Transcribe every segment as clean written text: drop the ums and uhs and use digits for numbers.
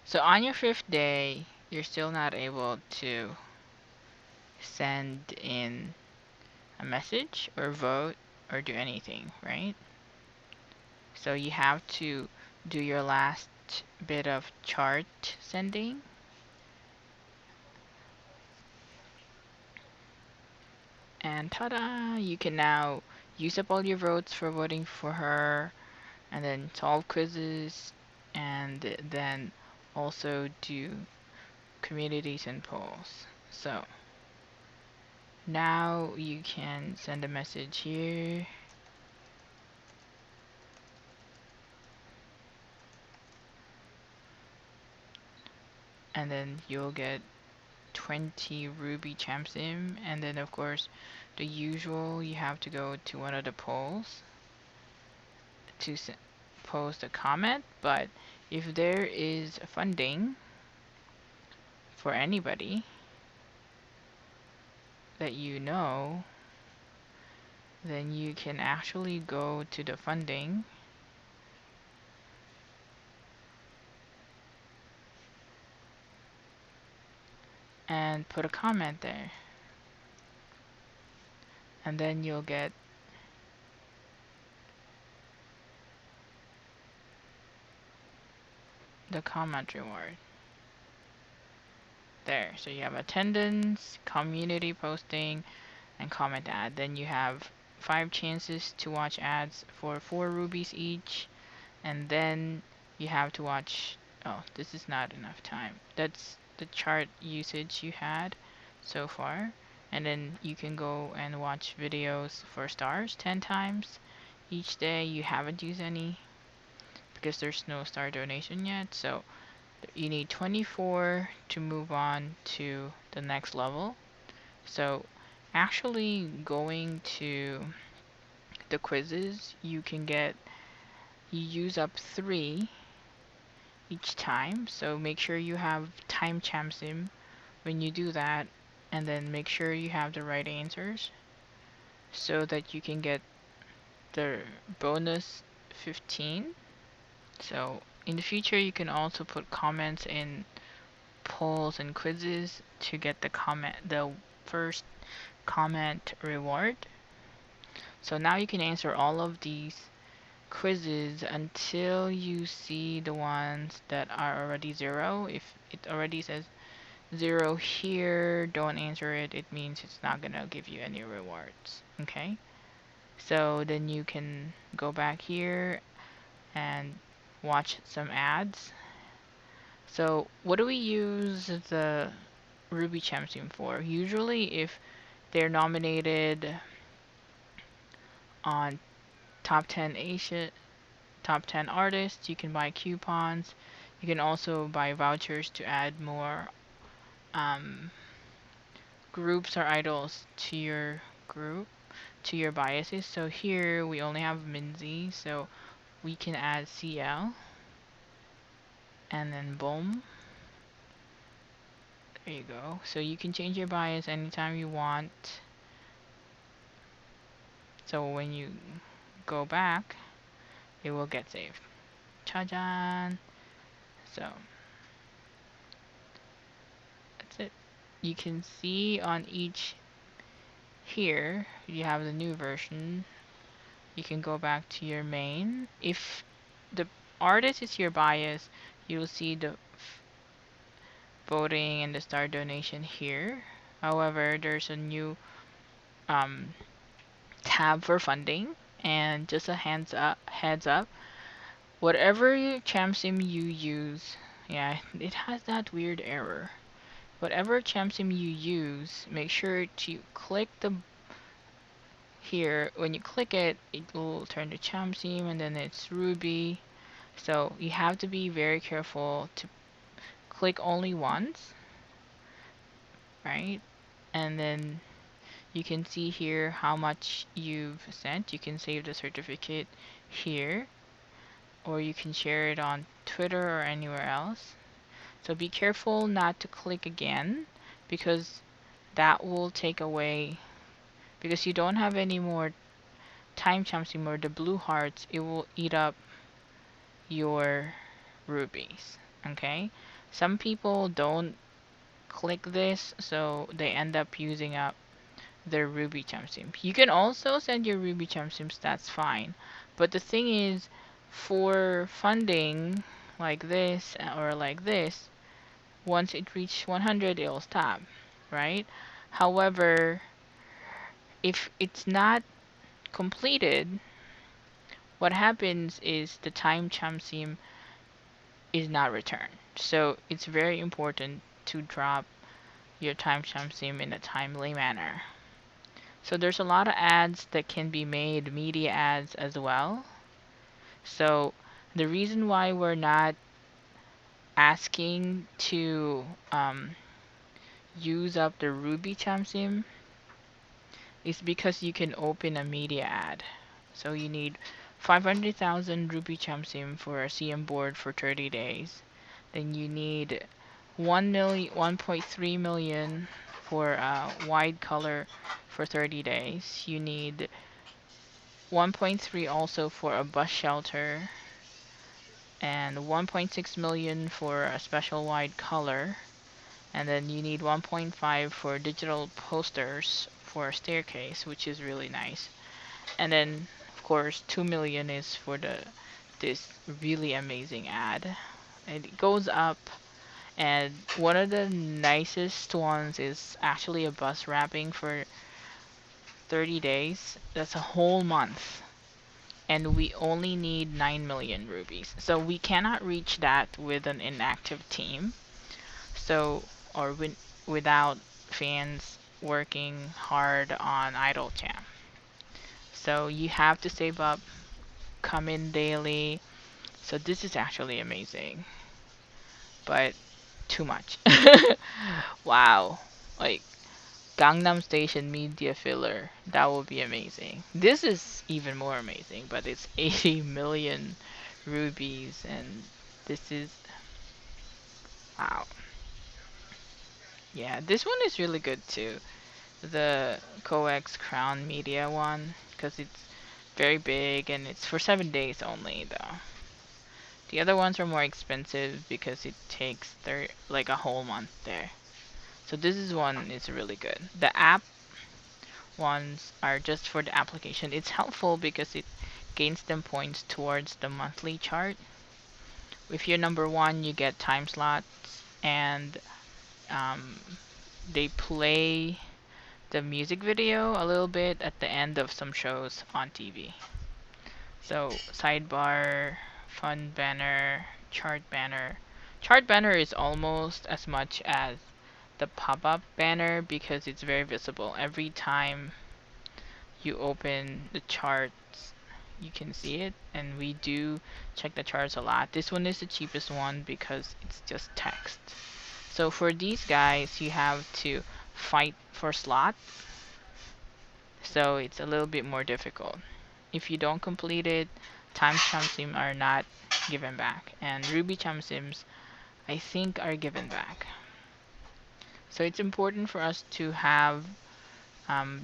So on your fifth day, you're still not able to send in a message or vote or do anything, right? So you have to do your last bit of chart sending. And ta-da! You can now use up all your votes for voting for her, and then solve quizzes, and then also do communities and polls. So now you can send a message here. And then you'll get 20 Ruby chamsim, and then of course the usual, you have to go to one of the polls to post a comment. But if there is funding for anybody that you know, then you can actually go to the funding and put a comment there, and then you'll get the comment reward there. So you have attendance, community posting, and comment ad. Then you have 5 chances to watch ads for 4 rubies each, and then you have to watch. Oh, this is not enough time. That's the chart usage you had so far. And then you can go and watch videos for stars 10 times each day. You haven't used any because there's no star donation yet, so you need 24 to move on to the next level. So actually going to the quizzes, you use up 3 each time. So make sure you have time chamsim when you do that, and then make sure you have the right answers so that you can get the bonus 15. So in the future, you can also put comments in polls and quizzes to get the first comment reward. So now you can answer all of these quizzes until you see the ones that are already 0. If it already says 0 here, don't answer it. It means it's not gonna give you any rewards. Okay? So then you can go back here and watch some ads. So what do we use the Ruby chamsim for? Usually if they're nominated on top 10 Asia, top 10 artists, you can buy coupons. You can also buy vouchers to add more groups or idols to your group, to your biases. So here we only have Minzy, so we can add CL, and then boom. There you go. So you can change your bias anytime you want. So when you go back, it will get saved. Cha-jan! So that's it. You can see on each here, you have the new version. You can go back to your main. If the artist is your bias, you'll see the voting and the star donation here. However, there's a new um, tab for funding, and just a heads up, whatever chamsim you use, yeah, it has that weird error. Whatever chamsim you use, make sure to click the here. When you click it, it will turn to chamsim, and then it's ruby. So you have to be very careful to click only once, right? And then you can see here how much you've sent. You can save the certificate here, or you can share it on Twitter or anywhere else. So be careful not to click again, because that will take away, because you don't have any more time chunks anymore, the blue hearts, it will eat up your rubies. Okay? Some people don't click this, so they end up using up their Ruby chamsim. You can also send your Ruby chamsims, that's fine. But the thing is, for funding like this or like this, once it reaches 100, it'll stop, right? However, if it's not completed, what happens is the time chamsim is not returned. So it's very important to drop your time chamsim in a timely manner. So there's a lot of ads that can be made, media ads as well. So the reason why we're not asking to use up the Ruby chamsim is because you can open a media ad. So you need 500,000 Ruby chamsim for a CM board for 30 days. Then you need 1.3 million for a wide color for 30 days. You need 1.3 also for a bus shelter and 1.6 million for a special wide color, and then you need 1.5 for digital posters for a staircase, which is really nice. And then of course 2 million is for the this really amazing ad. And it goes up, and one of the nicest ones is actually a bus wrapping for 30 days. That's a whole month. And we only need 9 million rubies. So we cannot reach that with an inactive team. So, or without fans working hard on Idle Champ. So you have to save up, come in daily. So this is actually amazing, but too much. Wow. Like Gangnam Station media filler. That would be amazing. This is even more amazing, but it's 80 million rubies, and this is wow. Yeah, this one is really good too. The Coex Crown Media one, because it's very big and it's for 7 days only though. The other ones are more expensive because it takes like a whole month there. So this is one is really good. The app ones are just for the application. It's helpful because it gains them points towards the monthly chart. If you're number one, you get time slots, and um, they play the music video a little bit at the end of some shows on TV. So sidebar, fun banner, chart banner. Chart banner is almost as much as the pop-up banner because it's very visible. Every time you open the charts, you can see it, and we do check the charts a lot. This one is the cheapest one because it's just text. So for these guys, you have to fight for slot, so it's a little bit more difficult. If you don't complete it, time chamsim are not given back, and Ruby chamsims I think are given back. So it's important for us to have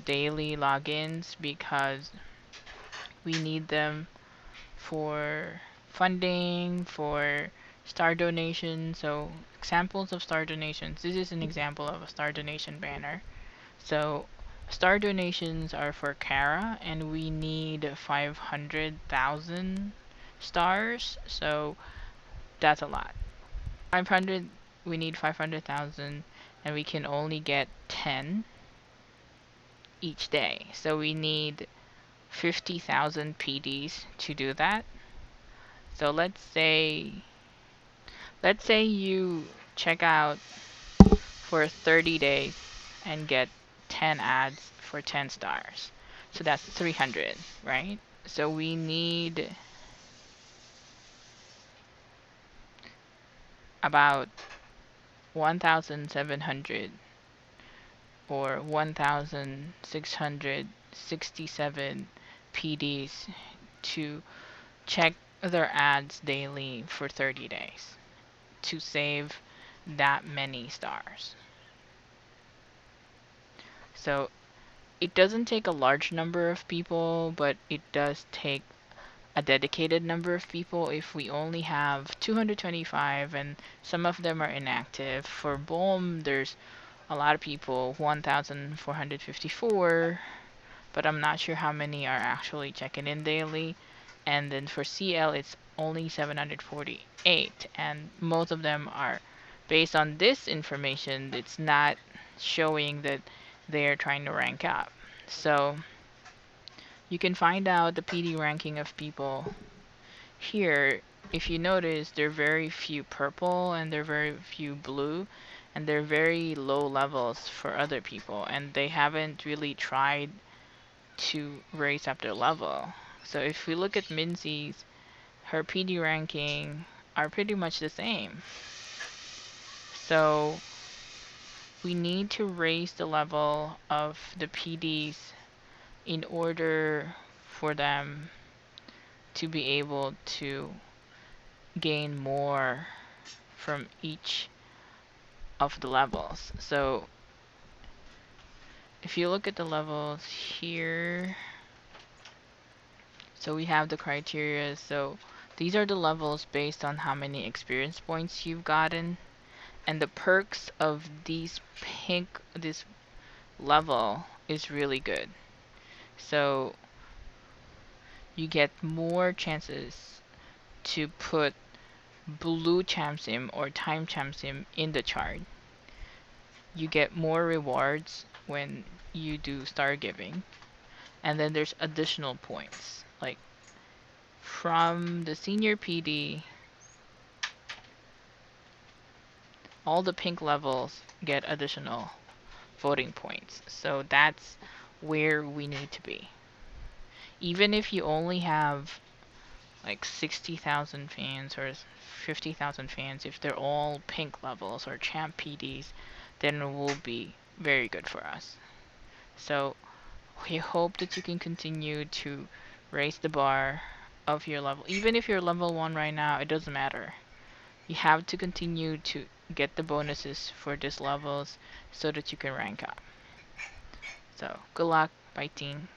daily logins because we need them for funding, for star donation. So examples of star donations. This is an example of a star donation banner. So star donations are for Kara, and we need 500,000 stars. So that's a lot. 500, we need 500,000, and we can only get 10 each day. So we need 50,000 PDs to do that. So let's say you check out for 30 days and get 10 ads for 10 stars. So that's 300, right? So we need about 1,700 or 1,667 PDs to check their ads daily for 30 days to save that many stars. So it doesn't take a large number of people, but it does take a dedicated number of people. If we only have 225 and some of them are inactive, for Boom, there's a lot of people, 1,454, but I'm not sure how many are actually checking in daily. And then for CL, it's only 748, and most of them are based on this information. It's not showing that they're trying to rank up. So you can find out the PD ranking of people here. If you notice, there are very few purple and there are very few blue, and they're very low levels for other people, and they haven't really tried to raise up their level. So if we look at Minzy's, her PD ranking are pretty much the same. So we need to raise the level of the PDs in order for them to be able to gain more from each of the levels. So if you look at the levels here, so we have the criteria. So these are the levels based on how many experience points you've gotten, and the perks of this level is really good. So you get more chances to put blue chamsim or time chamsim in the chart. You get more rewards when you do star giving, and then there's additional points like from the senior PD. All the pink levels get additional voting points, so that's where we need to be. Even if you only have like 60,000 fans or 50,000 fans, if they're all pink levels or champ PDs, then it will be very good for us. So we hope that you can continue to raise the bar of your level. Even if you're level 1 right now, it doesn't matter. You have to continue to get the bonuses for these levels so that you can rank up. So good luck, bye team.